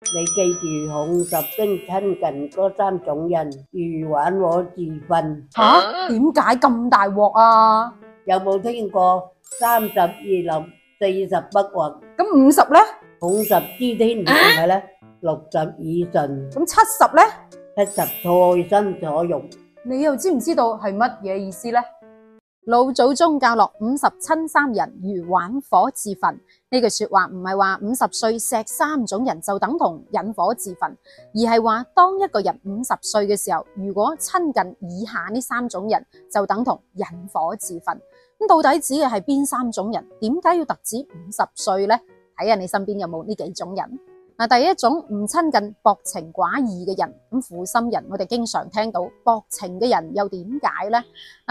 你記住孔十經親近嗰三種人，如玩火自焚。吓？點解咁大鑊啊？有冇聽過30而立，40不惑？咁50呢？孔十知天命係咧，60耳順，咁70呢？ 70在身所欲。你又知唔知道係乜嘢意思呢？老祖宗教落50親三人如玩火自焚，呢句說話唔係話50歲錫三種人就等同引火自焚，而係話當一個人50歲嘅時候，如果親近以下呢三種人，就等同引火自焚。咁到底指嘅係邊三種人？點解要特指50歲呢？睇下你身邊有冇呢幾種人。第一種唔親近薄情寡義嘅人，咁負心人我哋經常聽到，薄情嘅人又點解呢？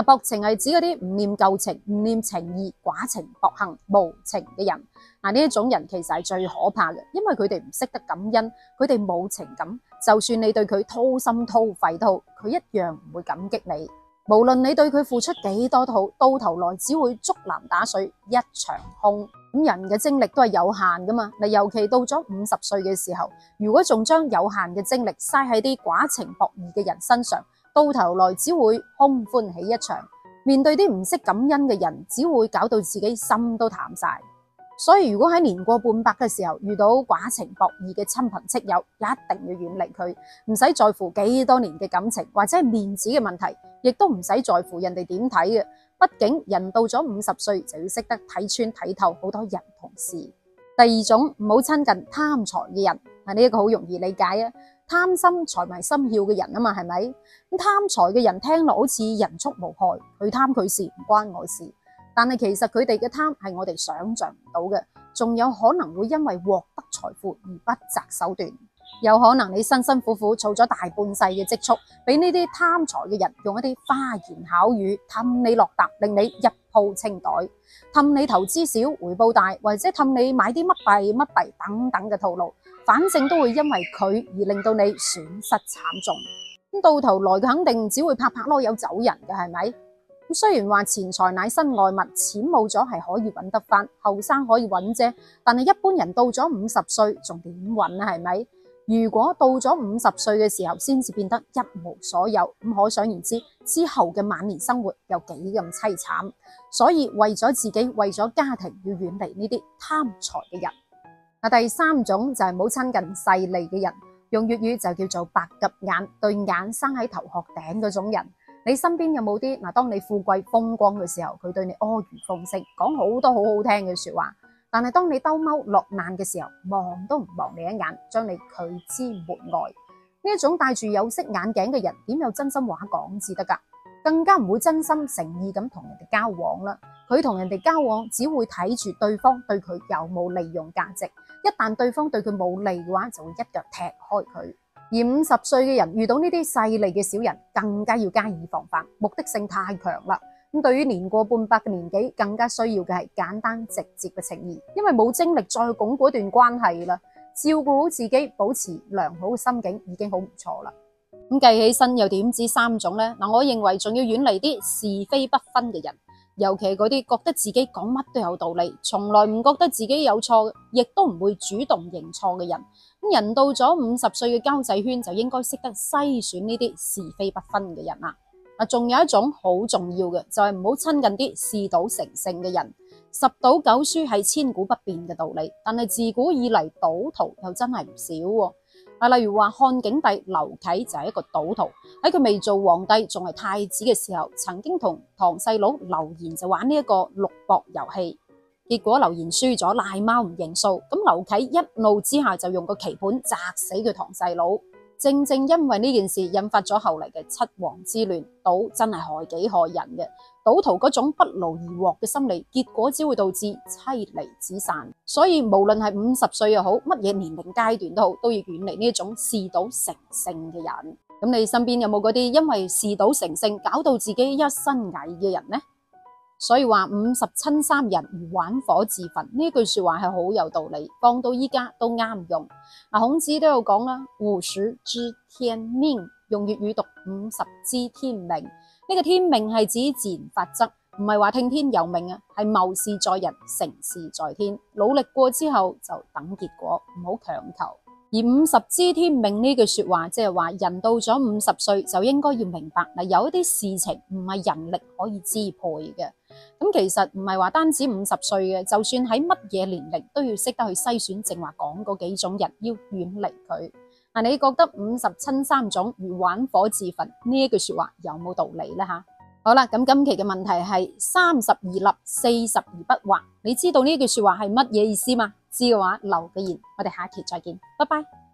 薄情係指嗰啲唔念舊情、唔念情義、寡情薄幸、無情嘅人。呢一種人其實係最可怕嘅，因為佢哋唔識得感恩，佢哋冇情感，就算你對佢掏心掏肺都好，佢一樣唔會感激你。無論你對佢付出幾多都好，到頭來只會竹籃打水一場空。咁人嘅精力都係有限噶嘛，尤其到咗50歲嘅時候，如果仲將有限嘅精力嘥喺啲寡情薄義嘅人身上，到頭來只會空歡喜一場。面對啲唔識感恩嘅人，只會搞到自己心都淡晒。所以如果喺年過半百嘅時候遇到寡情薄義嘅親朋戚友，一定要遠離佢，唔使在乎幾多年嘅感情或者係面子嘅問題，亦都唔使在乎人哋點睇嘅。畢竟人到咗50歲就要識得睇穿睇透好多人同事。第二種，唔好親近貪財嘅人，呢一個好容易理解啊，貪心財迷心竅嘅人啊嘛，係咪？咁貪財嘅人聽落好似人畜無害，佢貪佢事唔關我事，但係其實佢哋嘅貪係我哋想象唔到嘅，仲有可能會因為獲得財富而不擇手段。有可能你辛辛苦苦儲咗大半世嘅積蓄，俾呢啲貪財嘅人用一啲花言巧語氹你落搭，令你一鋪清袋，氹你投資少回報大，或者氹你買啲乜幣乜幣等等嘅套路，反正都會因為佢而令到你損失慘重。咁到頭來佢肯定只會拍拍籮柚走人嘅，係咪？咁雖然話錢財乃身外物，錢冇咗係可以揾得翻，後生可以揾啫，但係一般人到咗50歲仲點揾啊？係咪？如果到咗50歲嘅時候先至變得一無所有，咁可想而知之後嘅晚年生活有幾咁凄慘。所以為咗自己，為咗家庭，要遠離呢啲貪財嘅人。第三種就係唔好親近勢利嘅人，用粵語就叫做白鴿眼，對眼生喺頭殼頂嗰種人。你身邊有冇啲當你富貴風光嘅時候，佢對你阿諛奉承，講好多好好聽嘅說話，但係當你兜踎落難嘅時候，望都唔望你一眼，將你拒之門外。呢一種戴住有色眼鏡嘅人，點有真心話講至得㗎？更加唔會真心誠意咁同人哋交往啦。佢同人哋交往，只會睇住對方對佢有冇利用價值。一旦對方對佢冇利嘅話，就會一腳踢開佢。而50歲嘅人遇到呢啲勢利嘅小人，更加要加以防範，目的性太強啦。咁對於年過半百嘅年紀，更加需要嘅係簡單直接嘅情誼，因為冇精力再去鞏固一段關係啦。照顧好自己，保持良好嘅心境已經好唔錯啦。咁計起身又點止3種呢？我認為仲要遠離啲是非不分嘅人，尤其嗰啲覺得自己講乜都有道理，從來唔覺得自己有錯，亦都唔會主動認錯嘅人。咁人到咗50歲嘅交際圈，就應該識得篩選呢啲是非不分嘅人啦。仲有一種好重要嘅，就係唔好親近啲嗜賭成性嘅人。十賭九輸係千古不變嘅道理，但係自古以嚟賭徒又真係唔少喎。例如話漢景帝劉啟就係一個賭徒，喺佢未做皇帝仲係太子嘅時候，曾經同堂細佬劉賢就玩呢一個六博遊戲，結果劉賢輸咗，賴貓唔認數，咁劉啟一怒之下就用個棋盤砸死佢堂細佬。正正因為呢件事引發咗後嚟嘅七王之亂，賭真係害己害人嘅。賭徒嗰種不勞而獲嘅心理，結果只會導致妻離子散。所以無論係50歲又好，乜嘢年齡階段都好，都要遠離呢一種嗜賭成性嘅人。咁你身邊有冇嗰啲因為嗜賭成性搞到自己一身蟻嘅人呢？所以話50親三人如玩火自焚，呢句說話係好有道理，放到依家都啱用。孔子都有講啦，50知天命，用粵語讀50知天命。呢個天命係指自然法則，唔係話聽天由命啊，係謀事在人，成事在天。努力過之後就等結果，唔好強求。而50知天命呢句說話，即係話人到咗50歲就應該要明白嗱，有一啲事情唔係人力可以支配嘅。咁其實唔係話單止50歲嘅，就算喺乜嘢年齡都要識得去篩選正話講嗰幾種人，要遠離佢。嗱，你覺得50親3種如玩火自焚呢一句說話有冇道理呢？吓，好啦，咁今期嘅問題係30而立，40而不惑，你知道呢句說話係乜嘢意思嘛？知嘅話留個言，我哋下期再見，拜拜。